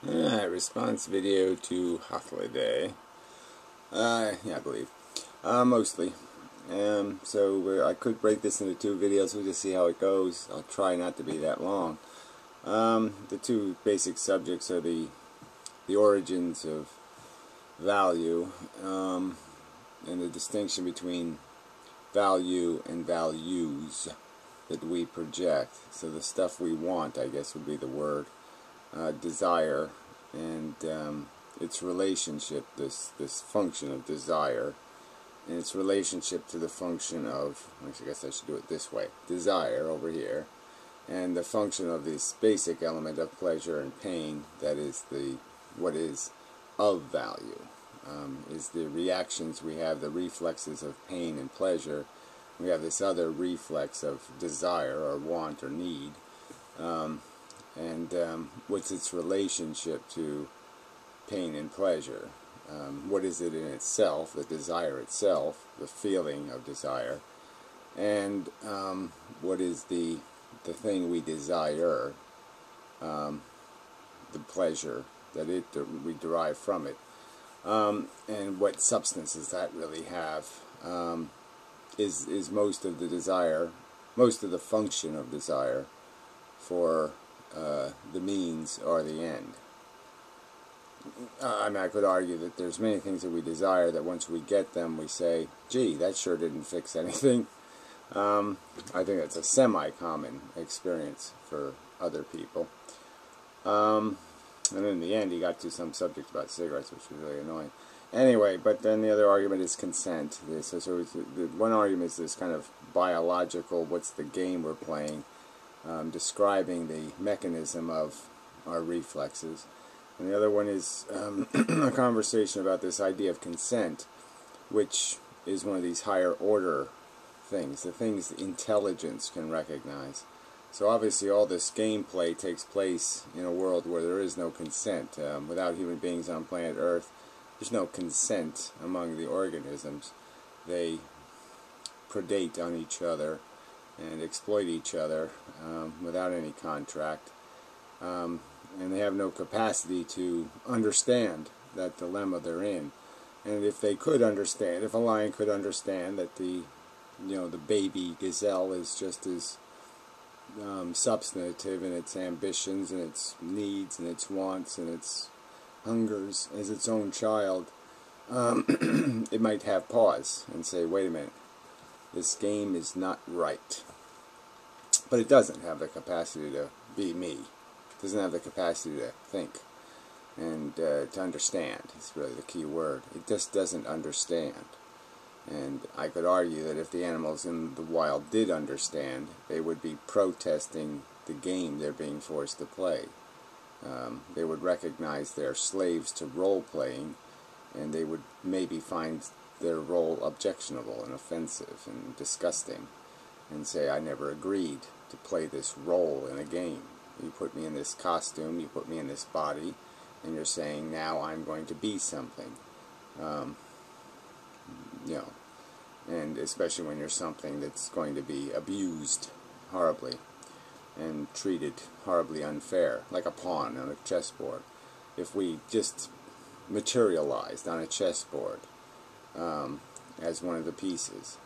Alright, response video to Hythloday. Yeah, I believe. Mostly. I could break this into two videos. We'll just see how it goes. I'll try not to be that long. The two basic subjects are the origins of value, and the distinction between value and values that we project. So the stuff we want, I guess, would be the word. Desire and its relationship, this function of desire, and its relationship to the function of, I guess I should do it this way, desire over here, and the function of this basic element of pleasure and pain, that is what is of value, is the reactions we have, the reflexes of pain and pleasure. We have this other reflex of desire or want or need. What's its relationship to pain and pleasure? What is it in itself, the desire itself, the feeling of desire, and what is the thing we desire, the pleasure that we derive from it, and what substance does that really have? Is most of the desire, most of the function of desire for the means or the end. I mean, I could argue that there's many things that we desire that once we get them, we say, gee, that sure didn't fix anything. I think that's a semi-common experience for other people. And in the end, he got to some subject about cigarettes, which was really annoying. Anyway, but then the other argument is consent. So the one argument is this kind of biological, what's the game we're playing, describing the mechanism of our reflexes. And the other one is a conversation about this idea of consent, which is one of these higher order things, the things that intelligence can recognize. So obviously all this gameplay takes place in a world where there is no consent. Without human beings on planet Earth, there's no consent among the organisms. They predate on each other and exploit each other without any contract, and they have no capacity to understand that dilemma they're in. And if they could understand, if a lion could understand that the baby gazelle is just as substantive in its ambitions and its needs and its wants and its hungers as its own child, it might have pause and say, wait a minute, this game is not right. But it doesn't have the capacity to be me. It doesn't have the capacity to think and to understand. It's really the key word. It just doesn't understand. And I could argue that if the animals in the wild did understand, they would be protesting the game they're being forced to play. They would recognize they're slaves to role-playing, and they would maybe find their role objectionable and offensive and disgusting, and say, I never agreed to play this role in a game. You put me in this costume, you put me in this body, and you're saying now I'm going to be something. And especially when you're something that's going to be abused horribly and treated horribly unfair, like a pawn on a chessboard. If we just materialized on a chessboard as one of the pieces,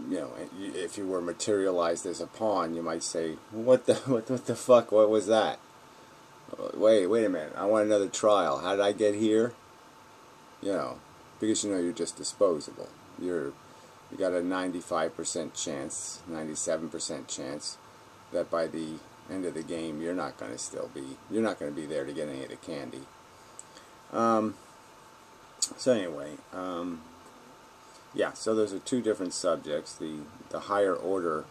if you were materialized as a pawn, you might say, what the fuck, what was that? Wait a minute, I want another trial. How did I get here? Because you're just disposable. You got a 95% chance, 97% chance that by the end of the game you're not going to be there to get any of the candy. So anyway, yeah, so those are two different subjects, the higher order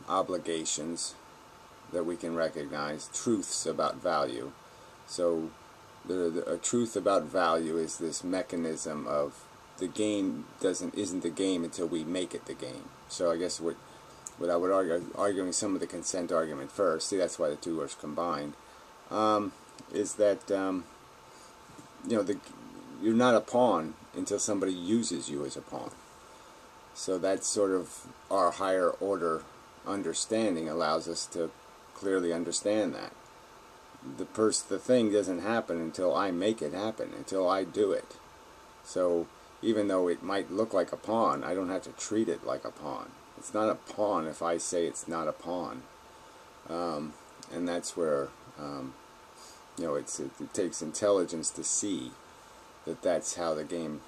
obligations that we can recognize, truths about value. So a truth about value is this mechanism of the game isn't the game until we make it the game. So I guess what I would argue, arguing some of the consent argument first, see, that's why the two are combined, is that you're not a pawn until somebody uses you as a pawn. So that's sort of our higher order understanding allows us to clearly understand that. the thing doesn't happen until I make it happen, until I do it. So even though it might look like a pawn, I don't have to treat it like a pawn. It's not a pawn if I say it's not a pawn. And that's where, you know, it takes intelligence to see that that's how the game,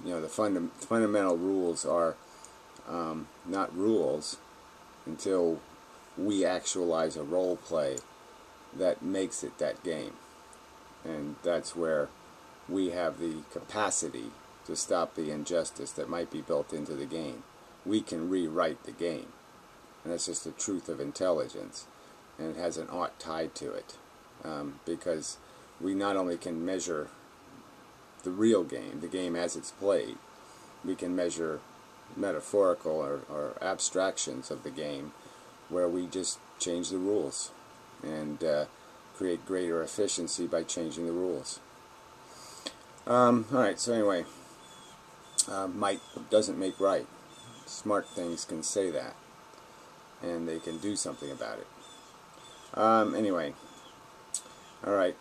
you know, the fundamental rules are not rules until we actualize a role play that makes it that game. And that's where we have the capacity to stop the injustice that might be built into the game. We can rewrite the game. And that's just the truth of intelligence. And it has an ought tied to it. Because we not only can measure the real game, the game as it's played, we can measure metaphorical or abstractions of the game where we just change the rules and create greater efficiency by changing the rules. Alright, so anyway, might doesn't make right. Smart things can say that, and they can do something about it. Anyway, alright,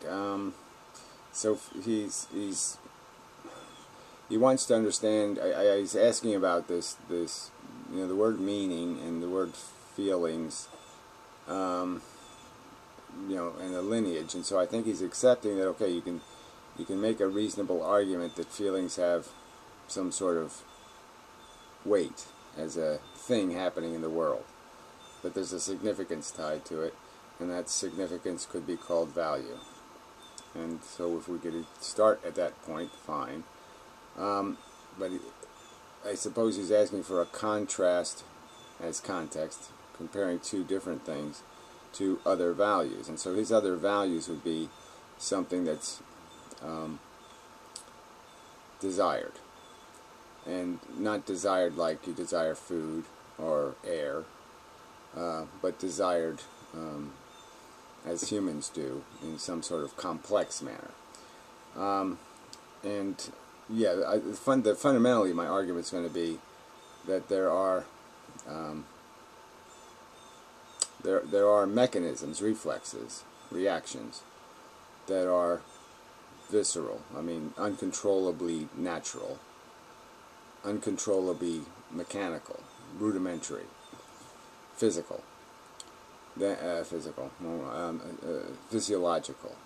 so he wants to understand. He's asking about this, you know, the word meaning and the word feelings, you know, and the lineage. And so I think he's accepting that, okay, you can make a reasonable argument that feelings have some sort of weight as a thing happening in the world, but there's a significance tied to it, and that significance could be called value. And so if we could start at that point, fine. But I suppose he's asking for a contrast as context, comparing two different things to other values. And so his other values would be something that's desired. And not desired like you desire food or air, but desired as humans do in some sort of complex manner. And yeah, fundamentally my argument is going to be that there are mechanisms, reflexes, reactions that are visceral. I mean, uncontrollably natural, uncontrollably mechanical, rudimentary, physical, physiological.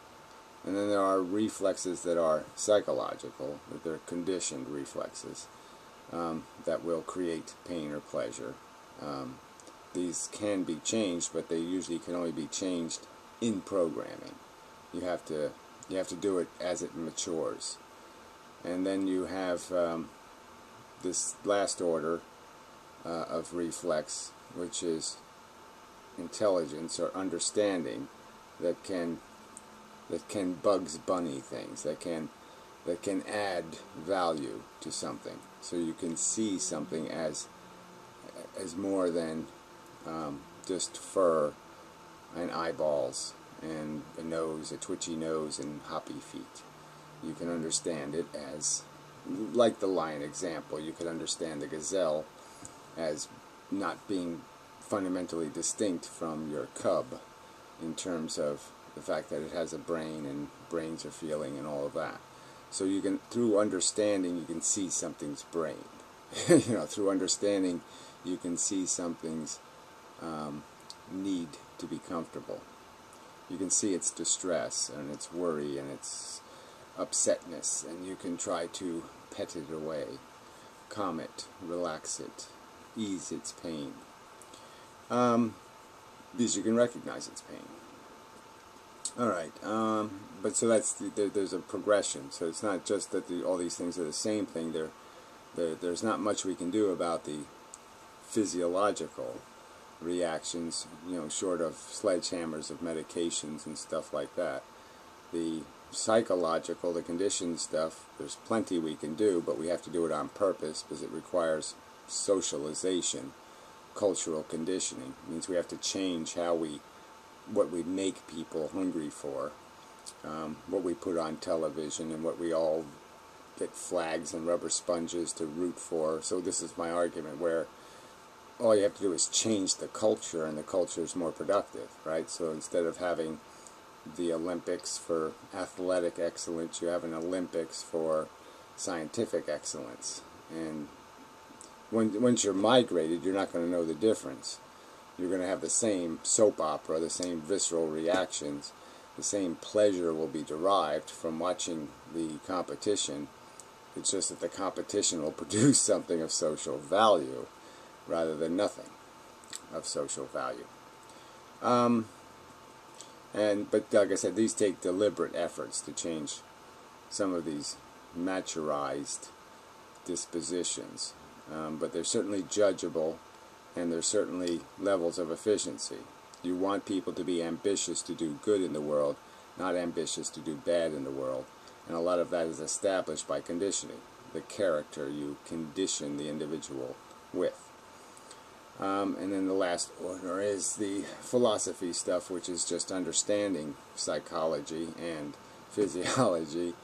And then there are reflexes that are psychological, that they're conditioned reflexes that will create pain or pleasure. These can be changed, but they usually can only be changed in programming. You have to do it as it matures. And then you have this last order of reflex, which is intelligence or understanding that can Bugs Bunny things, that can add value to something. So you can see something as more than just fur and eyeballs and a nose, a twitchy nose, and hoppy feet. You can understand it as, like the lion example, you could understand the gazelle as not being fundamentally distinct from your cub in terms of the fact that it has a brain and brains are feeling and all of that. So you can, through understanding, you can see something's brain. You know, through understanding, you can see something's need to be comfortable. You can see its distress and its worry and its upsetness, and you can try to pet it away, calm it, relax it, ease its pain. Because you can recognize its pain. Alright, but so that's there's a progression. So it's not just that all these things are the same thing. There's not much we can do about the physiological reactions, you know, short of sledgehammers of medications and stuff like that. The psychological, the conditioned stuff, there's plenty we can do, but we have to do it on purpose because it requires socialization, cultural conditioning. It means we have to change what we make people hungry for, what we put on television, and what we all get flags and rubber sponges to root for. So this is my argument, where all you have to do is change the culture, and the culture is more productive, right? So instead of having the Olympics for athletic excellence, you have an Olympics for scientific excellence. And once you're migrated, you're not going to know the difference. You're going to have the same soap opera, the same visceral reactions, the same pleasure will be derived from watching the competition. It's just that the competition will produce something of social value rather than nothing of social value. But like I said, these take deliberate efforts to change some of these maturized dispositions. But they're certainly judgeable, and there's certainly levels of efficiency. You want people to be ambitious to do good in the world, not ambitious to do bad in the world. And a lot of that is established by conditioning, the character you condition the individual with. And then the last order is the philosophy stuff, which is just understanding psychology and physiology,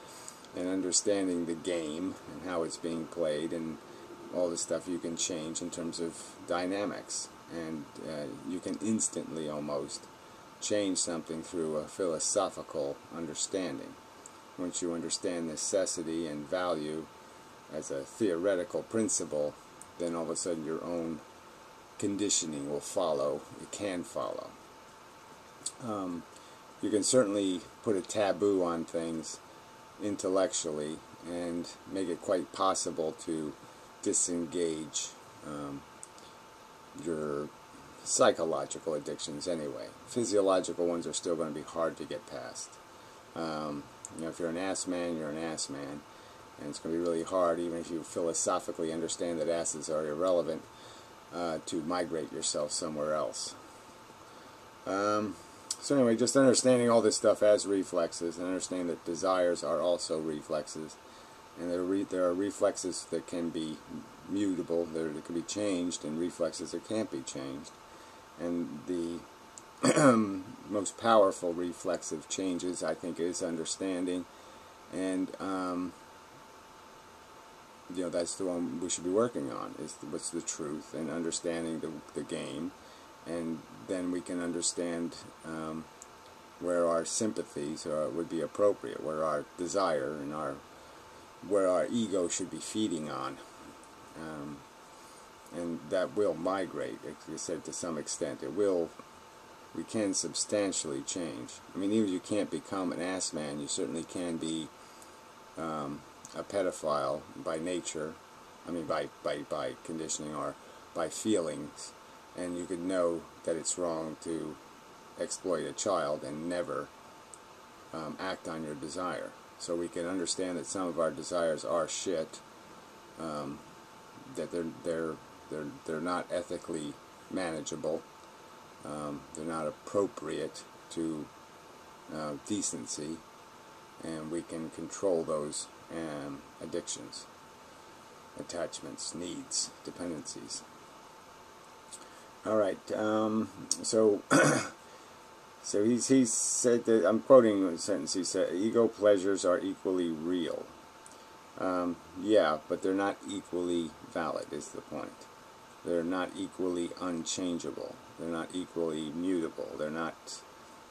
and understanding the game and how it's being played, and all the stuff you can change in terms of dynamics. And you can instantly almost change something through a philosophical understanding. Once you understand necessity and value as a theoretical principle, then all of a sudden your own conditioning will follow. It can follow. You can certainly put a taboo on things intellectually and make it quite possible to disengage your psychological addictions anyway. Physiological ones are still going to be hard to get past. If you're an ass man, you're an ass man, and it's going to be really hard, even if you philosophically understand that asses are irrelevant, to migrate yourself somewhere else. So anyway, just understanding all this stuff as reflexes, and understanding that desires are also reflexes, and there are reflexes that can be mutable, that can be changed, and reflexes that can't be changed. And the most powerful reflexive changes, I think, is understanding, and that's the one we should be working on, is what's the truth, and understanding the game. And then we can understand where our sympathies would be appropriate, where our desire and where our ego should be feeding on. And that will migrate, as I said, to some extent. We can substantially change. I mean, even if you can't become an ass man, you certainly can be a pedophile by nature. I mean, by conditioning or by feelings. And you could know that it's wrong to exploit a child and never act on your desire. So we can understand that some of our desires are shit, that they're not ethically manageable, they're not appropriate to decency, and we can control those addictions, attachments, needs, dependencies. All right, so he said that, I'm quoting a sentence, he said, ego pleasures are equally real. Yeah, but they're not equally valid, is the point. They're not equally unchangeable. They're not equally mutable. They're not...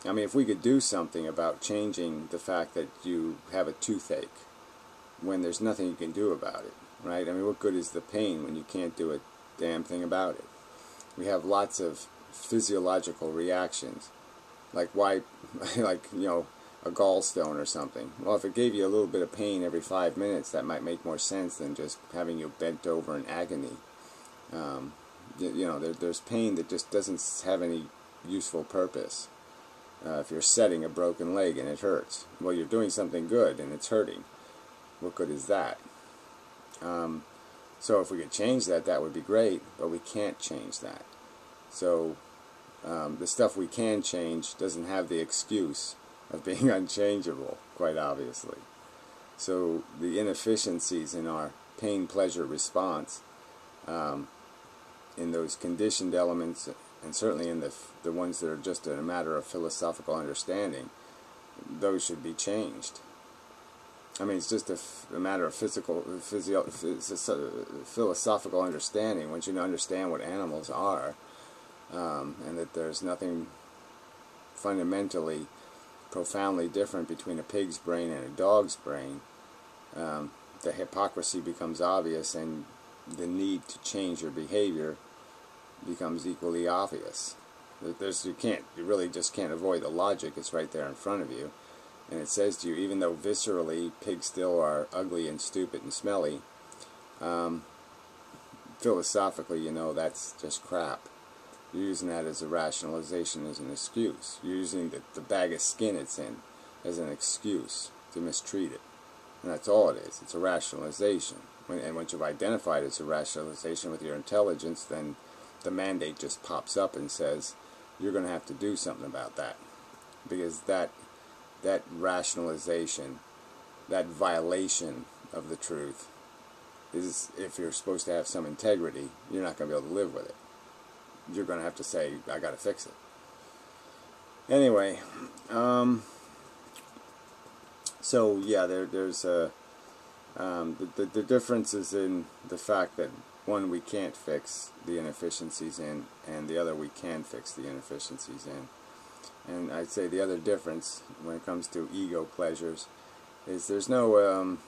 I mean, if we could do something about changing the fact that you have a toothache when there's nothing you can do about it, right? I mean, what good is the pain when you can't do a damn thing about it? We have lots of physiological reactions, like why, a gallstone or something. Well, if it gave you a little bit of pain every 5 minutes, that might make more sense than just having you bent over in agony. There's pain that just doesn't have any useful purpose. If you're setting a broken leg and it hurts, well, you're doing something good and it's hurting. What good is that? So if we could change that, that would be great, but we can't change that. So the stuff we can change doesn't have the excuse of being unchangeable, quite obviously. So the inefficiencies in our pain-pleasure response, in those conditioned elements, and certainly in the ones that are just a matter of philosophical understanding, those should be changed. I mean, it's just a matter of philosophical understanding. Once you understand what animals are, and that there's nothing fundamentally profoundly different between a pig's brain and a dog's brain, the hypocrisy becomes obvious, and the need to change your behavior becomes equally obvious. You really just can't avoid the logic. It's right there in front of you, and it says to you, even though viscerally pigs still are ugly and stupid and smelly, philosophically, you know, that's just crap. You're using that as a rationalization, as an excuse. You're using the bag of skin it's in as an excuse to mistreat it. And that's all it is. It's a rationalization. And once you've identified it as a rationalization with your intelligence, then the mandate just pops up and says, you're going to have to do something about that. Because that rationalization, that violation of the truth, is, if you're supposed to have some integrity, you're not going to be able to live with it. You're going to have to say, I got to fix it. Anyway, so yeah, there's the difference is in the fact that one, we can't fix the inefficiencies in, and the other, we can fix the inefficiencies in. And I'd say the other difference when it comes to ego pleasures is there's no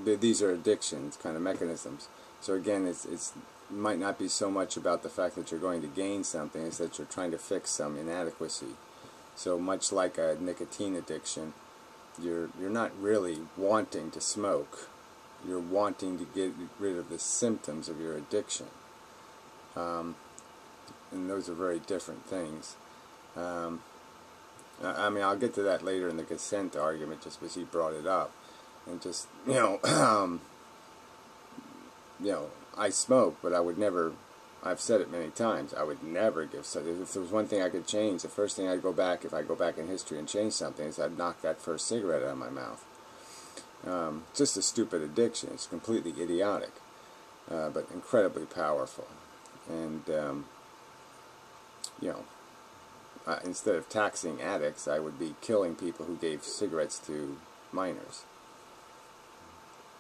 these are addictions, kind of mechanisms. So again, it might not be so much about the fact that you're going to gain something, it's that you're trying to fix some inadequacy. So much like a nicotine addiction, you're not really wanting to smoke. You're wanting to get rid of the symptoms of your addiction. And those are very different things. I mean, I'll get to that later in the consent argument, just because he brought it up. And just, you know, I smoke, but I would never, I've said it many times, I would never give, if there was one thing I could change, the first thing I'd go back, if I go back in history and change something, is I'd knock that first cigarette out of my mouth. Just a stupid addiction. It's completely idiotic, but incredibly powerful. And, you know, instead of taxing addicts, I would be killing people who gave cigarettes to minors,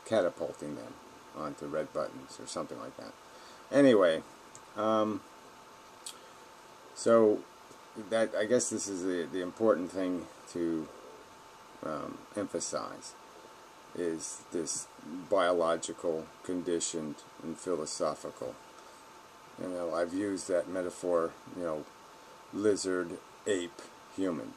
catapulting them onto red buttons or something like that. Anyway, so that, I guess this is the important thing to emphasize, is this biological, conditioned, and philosophical. You know, I've used that metaphor, you know, lizard, ape, human,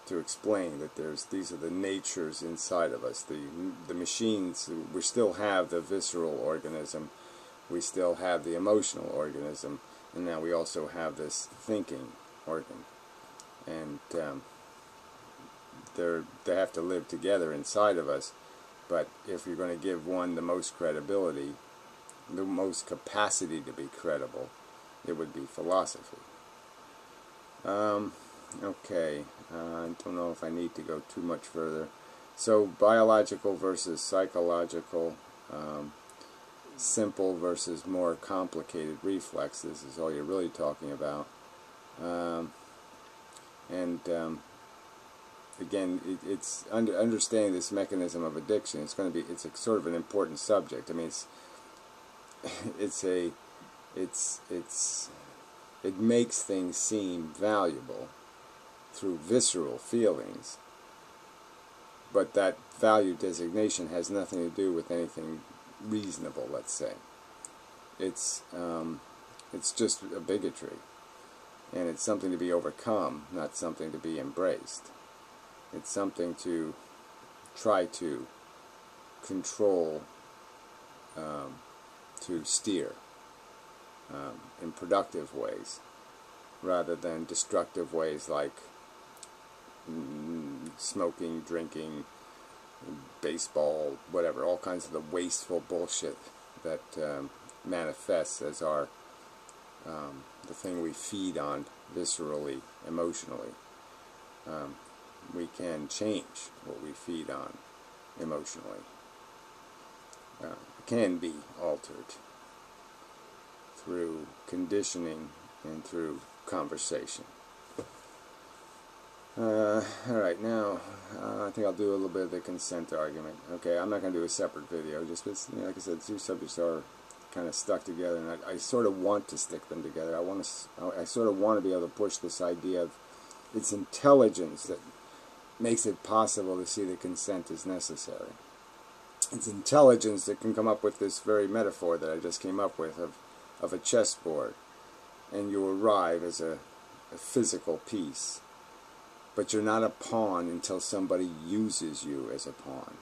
to explain that these are the natures inside of us. The machines, we still have the visceral organism, we still have the emotional organism, and now we also have this thinking organ. And they have to live together inside of us. But if you're going to give one the most credibility, the most capacity to be credible, it would be philosophy. Okay, I don't know if I need to go too much further. So biological versus psychological, simple versus more complicated reflexes is all you're really talking about. Again, it's understanding this mechanism of addiction. It's a sort of an important subject. I mean, it makes things seem valuable through visceral feelings, but that value designation has nothing to do with anything reasonable, let's say. It's just a bigotry, and it's something to be overcome, not something to be embraced. It's something to try to control, to steer in productive ways, rather than destructive ways like smoking, drinking, baseball, whatever, all kinds of the wasteful bullshit that manifests as the thing we feed on viscerally, emotionally. We can change what we feed on emotionally. It can be altered through conditioning and through conversation. Alright, now I think I'll do a little bit of the consent argument. Okay, I'm not going to do a separate video, just because, you know, like I said, two subjects are kind of stuck together, and I sort of want to stick them together. I sort of want to be able to push this idea of it's intelligence makes it possible to see that consent is necessary. It's intelligence that can come up with this very metaphor that I just came up with of a chessboard, and you arrive as a physical piece, but you're not a pawn until somebody uses you as a pawn.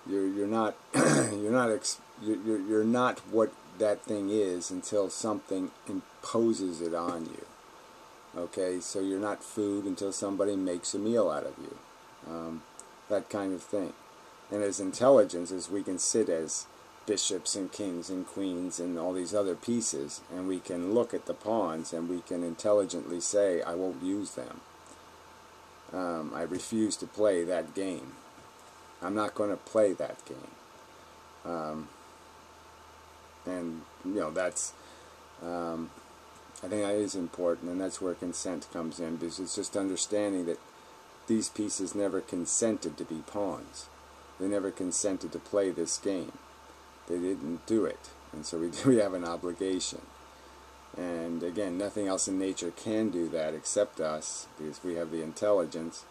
You're not you're not what that thing is until something imposes it on you. Okay, so you're not food until somebody makes a meal out of you. That kind of thing. And as intelligence, as we can sit as bishops and kings and queens and all these other pieces, and we can look at the pawns and we can intelligently say, I won't use them. I refuse to play that game. I'm not going to play that game. And, you know, that's, I think that is important, and that's where consent comes in, because it's just understanding that these pieces never consented to be pawns. They never consented to play this game. They didn't do it, and so we have an obligation. And again, nothing else in nature can do that except us, because we have the intelligence.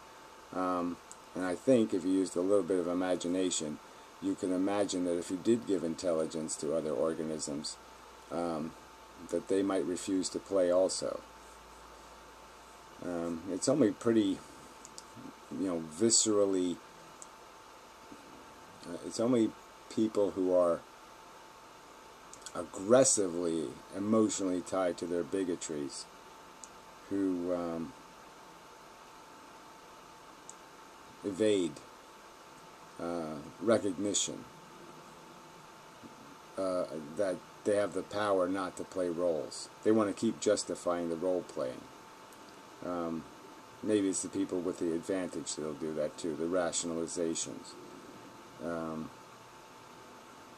And I think if you used a little bit of imagination, you can imagine that if you did give intelligence to other organisms, that they might refuse to play also. It's only pretty, you know, viscerally, it's only people who are aggressively, emotionally tied to their bigotries who evade recognition that they have the power not to play roles. They want to keep justifying the role playing. Maybe it's the people with the advantage that'll do that too, the rationalizations.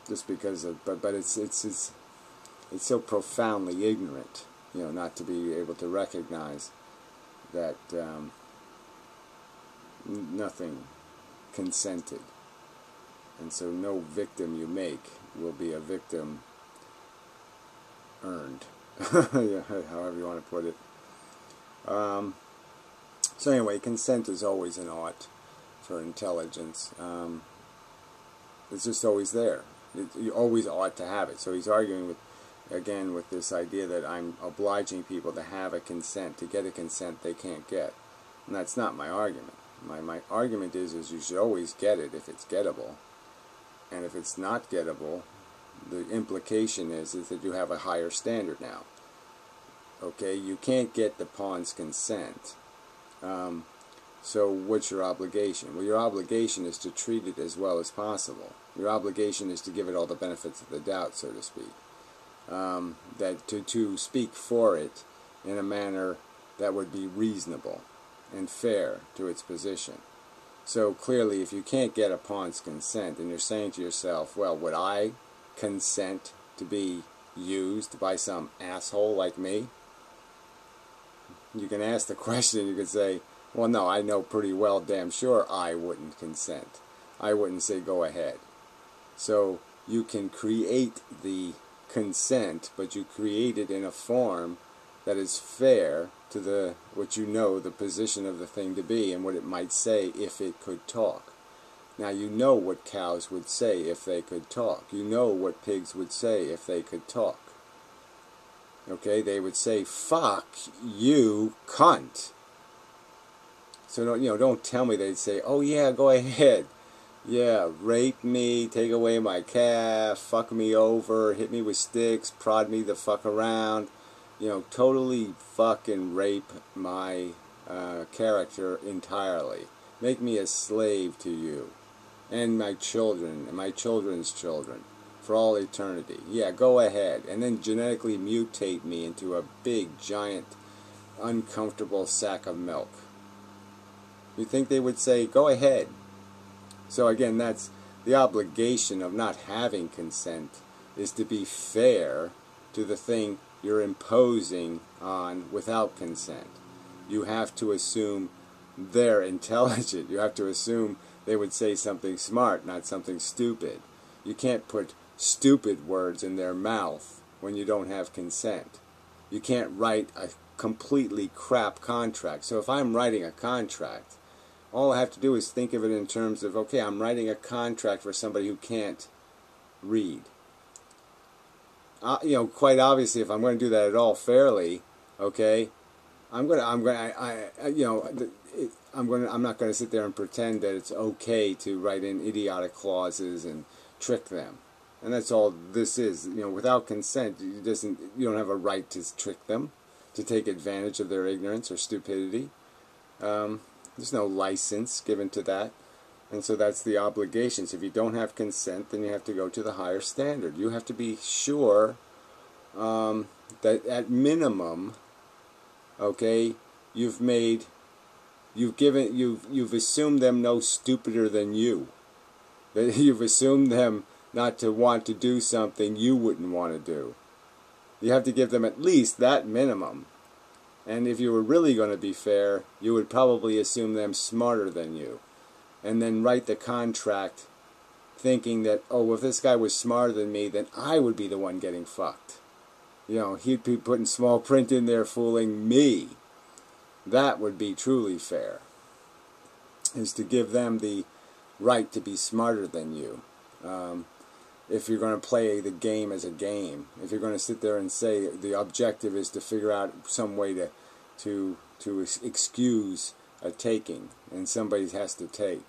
Just because of, but it's so profoundly ignorant, you know, not to be able to recognize that nothing consented, and so no victim you make will be a victim earned, however you want to put it. So anyway, consent is always an ought for intelligence. It's just always there. You always ought to have it. So he's arguing with, again, with this idea that I'm obliging people to have a consent, to get a consent they can't get. And that's not my argument. My argument is you should always get it if it's gettable. And if it's not gettable, the implication is that you have a higher standard now. Okay, you can't get the pawn's consent. So what's your obligation? Well, your obligation is to treat it as well as possible. Your obligation is to give it all the benefits of the doubt, so to speak. That to speak for it in a manner that would be reasonable and fair to its position. So clearly, if you can't get a pawn's consent, and you're saying to yourself, well, would I consent to be used by some asshole like me? You can ask the question, you could say, well, no, I know pretty well, damn sure I wouldn't consent. I wouldn't say go ahead. So you can create the consent, but you create it in a form that is fair to the what you know the position of the thing to be and what it might say if it could talk. Now you know what cows would say if they could talk. You know what pigs would say if they could talk. Okay, they would say, fuck you, cunt. So don't tell me they'd say, oh yeah, go ahead. Yeah, rape me, take away my calf, fuck me over, hit me with sticks, prod me the fuck around. Totally fucking rape my character entirely. Make me a slave to you. And my children, and my children's children. For all eternity. Yeah, go ahead. And then genetically mutate me into a big, giant, uncomfortable sack of milk. You think they would say, go ahead? So again, that's the obligation of not having consent, is to be fair to the thing you're imposing on without consent. You have to assume they're intelligent. You have to assume they would say something smart, not something stupid. You can't put stupid words in their mouth when you don't have consent. You can't write a completely crap contract. So if I'm writing a contract All I have to do is think of it in terms of, okay, I'm writing a contract for somebody who can't read. You know, quite obviously, if I'm going to do that at all fairly, okay, I'm not going to sit there and pretend that it's okay to write in idiotic clauses and trick them. And that's all this is. You know, without consent, you don't have a right to trick them, to take advantage of their ignorance or stupidity. There's no license given to that. And so that's the obligations. If you don't have consent, then you have to go to the higher standard. You have to be sure that at minimum, okay, you've assumed them no stupider than you. That you've assumed them not to want to do something you wouldn't want to do. You have to give them at least that minimum. And if you were really going to be fair, you would probably assume them smarter than you. And then write the contract thinking that, oh, if this guy was smarter than me, then I would be the one getting fucked. You know, he'd be putting small print in there fooling me. That would be truly fair, is to give them the right to be smarter than you. If you're going to play the game as a game, if you're going to sit there and say the objective is to figure out some way to excuse a taking, and somebody has to take.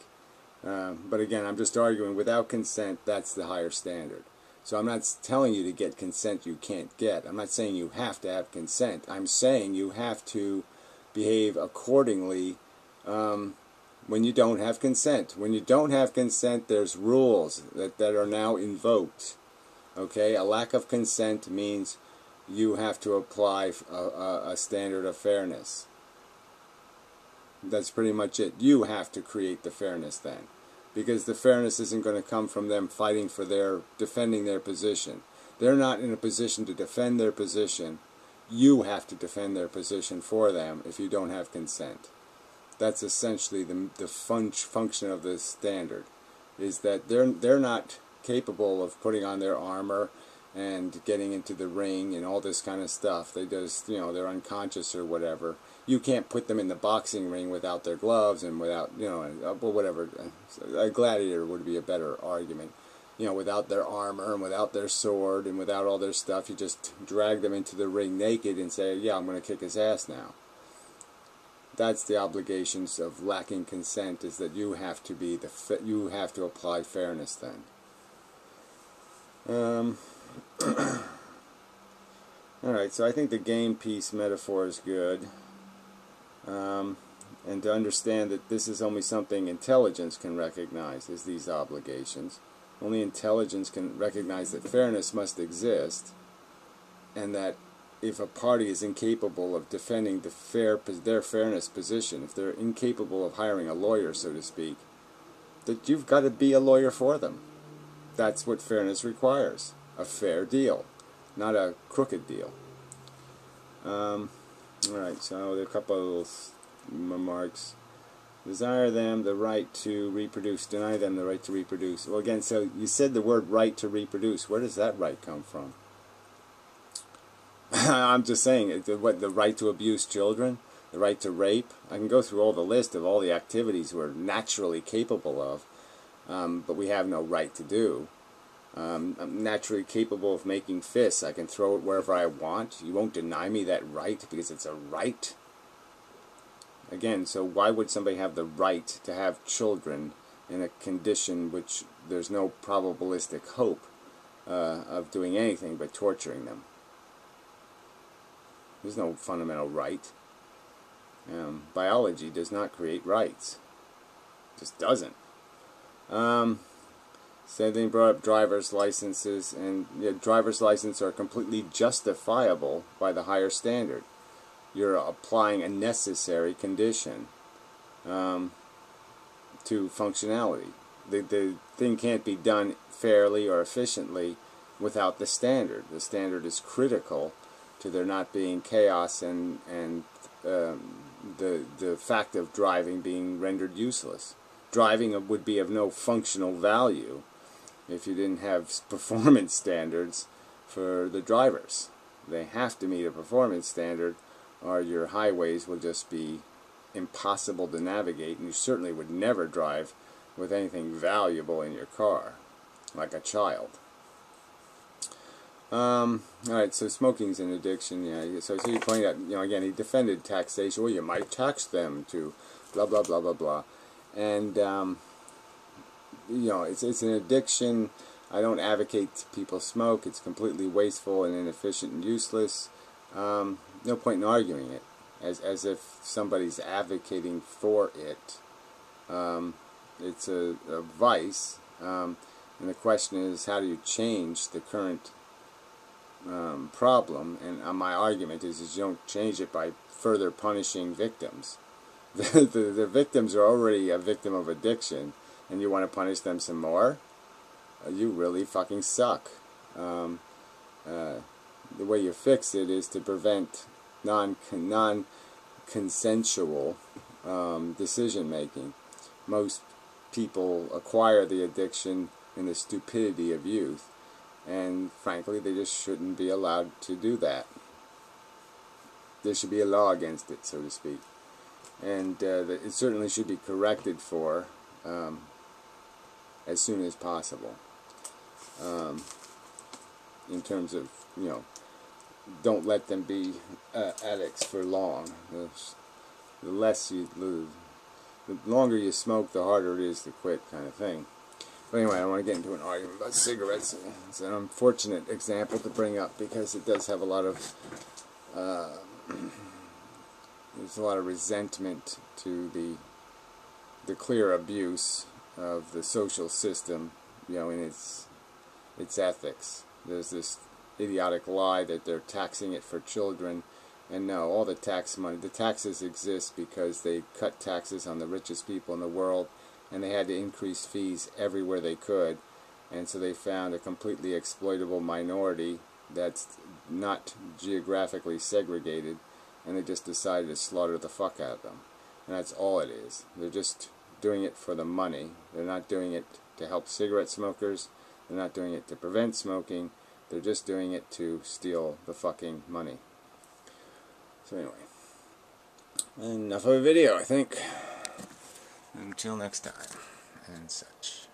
But again, I'm just arguing without consent, that's the higher standard. So I'm not telling you to get consent you can't get. I'm not saying you have to have consent. I'm saying you have to behave accordingly when you don't have consent. When you don't have consent, there's rules that are now invoked. Okay, a lack of consent means you have to apply a standard of fairness. That's pretty much it. You have to create the fairness then, because the fairness isn't going to come from them fighting for defending their position. They're not in a position to defend their position. You have to defend their position for them if you don't have consent. That's essentially the function of this standard, is that they're not capable of putting on their armor and getting into the ring and all this kind of stuff. They just, you know, they're unconscious or whatever. You can't put them in the boxing ring without their gloves and without, you know, well, whatever. A gladiator would be a better argument. You know, without their armor and without their sword and without all their stuff, you just drag them into the ring naked and say, yeah, I'm going to kick his ass now. That's the obligations of lacking consent, is that you have to be you have to apply fairness then. Alright, so I think the game piece metaphor is good. And to understand that this is only something intelligence can recognize, is these obligations. Only intelligence can recognize that fairness must exist, and that if a party is incapable of defending their fairness position, if they're incapable of hiring a lawyer, so to speak, that you've got to be a lawyer for them. That's what fairness requires. A fair deal, not a crooked deal. Alright, so there are a couple of little remarks. Desire them the right to reproduce. Deny them the right to reproduce. Well, again, so you said the word right to reproduce. Where does that right come from? I'm just saying, what, the right to abuse children? The right to rape? I can go through all the list of all the activities we're naturally capable of, but we have no right to do. I'm naturally capable of making fists. I can throw it wherever I want. You won't deny me that right because it's a right. Again, so why would somebody have the right to have children in a condition which there's no probabilistic hope of doing anything but torturing them? There's no fundamental right. Biology does not create rights. It just doesn't. Same thing brought up driver's licenses, and driver's licenses are completely justifiable by the higher standard. You're applying a necessary condition to functionality. The thing can't be done fairly or efficiently without the standard. The standard is critical to there not being chaos and the fact of driving being rendered useless. Driving would be of no functional value if you didn't have performance standards for the drivers. They have to meet a performance standard, or your highways will just be impossible to navigate, and you certainly would never drive with anything valuable in your car, like a child. Alright, so smoking's an addiction. Yeah, so you point out, again, he defended taxation. Well, you might tax them to blah, blah, blah, blah, blah. And, it's an addiction. I don't advocate people smoke. It's completely wasteful and inefficient and useless. No point in arguing it, as if somebody's advocating for it. It's a vice, and the question is, how do you change the current problem? And my argument is you don't change it by further punishing victims. The victims are already a victim of addiction, and you want to punish them some more? You really fucking suck. The way you fix it is to prevent non-consensual decision making. Most people acquire the addiction in the stupidity of youth, and frankly they just shouldn't be allowed to do that. There should be a law against it, so to speak, and it certainly should be corrected for as soon as possible. In terms of, don't let them be addicts for long. The longer you smoke, the harder it is to quit, kind of thing. But anyway, I don't want to get into an argument about cigarettes. It's an unfortunate example to bring up because it does have a lot of there's a lot of resentment to the clear abuse of the social system, in its ethics. There's this idiotic lie that they're taxing it for children, and no, all the taxes exist because they cut taxes on the richest people in the world, and they had to increase fees everywhere they could, and so they found a completely exploitable minority that's not geographically segregated, and they just decided to slaughter the fuck out of them. And that's all it is. They're just doing it for the money. They're not doing it to help cigarette smokers. They're not doing it to prevent smoking. They're just doing it to steal the fucking money. So anyway, enough of a video, I think. Until next time, and such.